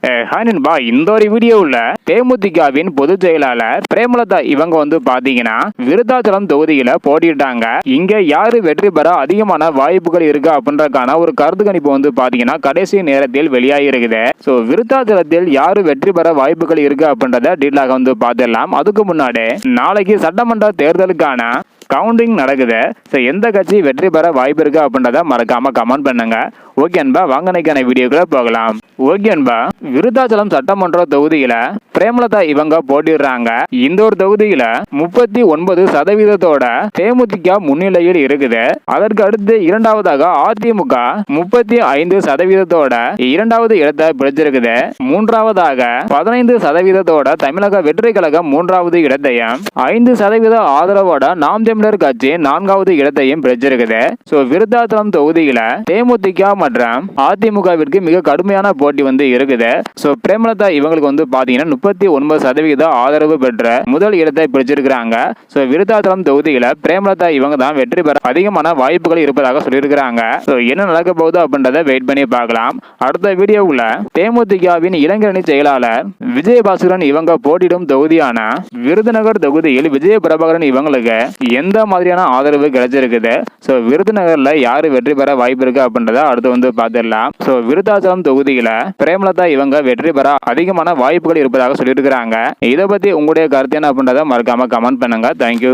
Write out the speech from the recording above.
Hi நண்பா, இந்த ஒரு வீடியோவில் தேமுதிகவின் பொதுச் செயலாளர் பிரேமலதா இவங்க பாத்தீங்கன்னா விருத்தாச்சலம் தொகுதியில போட்டிட்டாங்க. இங்க யாரு வெற்றி பெற அதிகமான வாய்ப்புகள் இருக்கு அப்படின்றதுக்கான ஒரு கருத்து கணிப்பு பாத்தீங்கன்னா கடைசி நேரத்தில் வெளியாகி இருக்குது. சோ விருத்தாச்சலத்தில் யாரு வெற்றி பெற வாய்ப்புகள் இருக்கு அப்படின்றத டீட்டெயிலாக பார்த்துடலாம். அதுக்கு முன்னாடி நாளைக்கு சட்டமன்ற தேர்தலுக்கான கவுண்டிங் நடக்குது. எந்த கட்சி வெற்றி பெற வாய்ப்பு இருக்கு அப்படின்றத மறக்காம கமெண்ட் பண்ணுங்க. ஓகே அன்பா, வாங்க இன்னைக்கான வீடியோக்குள்ள போகலாம். ஓகே அன்பா, விருத்தாச்சலம் சட்டமன்ற தொகுதியில பிரேமலதா இவங்க போட்டிடுறாங்க. இந்த ஒரு தொகுதியில 39% தேமுதிக முன்னிலையில் இருக்குது. அதற்கு அடுத்து இரண்டாவதாக அதிமுக 35% இரண்டாவது இடத்தை பிடிச்சிருக்குது. மூன்றாவதாக 15% தமிழக வெற்றி கழகம் மூன்றாவது இடத்தையும் 5% ஆதரவோட நாம் தமிழர் கட்சி நான்காவது இடத்தையும் பிடிச்சிருக்குது. விருத்தாச்சலம் தொகுதியில தேமுதிக மற்றும் அதிமுகவிற்கு மிக கடுமையான போட்டி இருக்குது. பிரேமலதா இவங்களுக்கு பாத்தீங்கன்னா 39% ஆதரவு பெற்ற முதல் இடத்தை பிடிச்சிருக்காங்க. விருத்தாச்சலம் தொகுதியில பிரேமலதா இவங்க தான் வெற்றி பெற அதிகமான வாய்ப்புகள் இருப்பதாக சொல்லியிருக்கிறாங்க. என்ன நடக்க போகுது அப்படின்றத வெயிட் பண்ணி பார்க்கலாம். அடுத்த வீடியோவுல தேமுதிகவின் இளைஞரணி செயலாளர் விஜயபாஸ்கரன் இவங்க போட்டியிடும் தொகுதியான விருதுநகர் தொகுதியில் விஜய பிரபாகரன் இவங்களுக்கு எந்த மாதிரியான ஆதரவு கிடைச்சிருக்குது, விருதுநகர்ல யாரு வெற்றி பெற வாய்ப்பு இருக்கு அப்படின்றத அடுத்து பார்த்துடலாம். விருத்தாச்சலம் தொகுதியில பிரேமலதா இவங்க வெற்றி பெற அதிகமான வாய்ப்புகள் இருப்பதாக சொல்லியிருக்கிறாங்க. இதை பத்தி உங்களுடைய கருத்து என்ன அப்படின்றத மறக்காம கமெண்ட் பண்ணுங்க. தேங்க்யூ.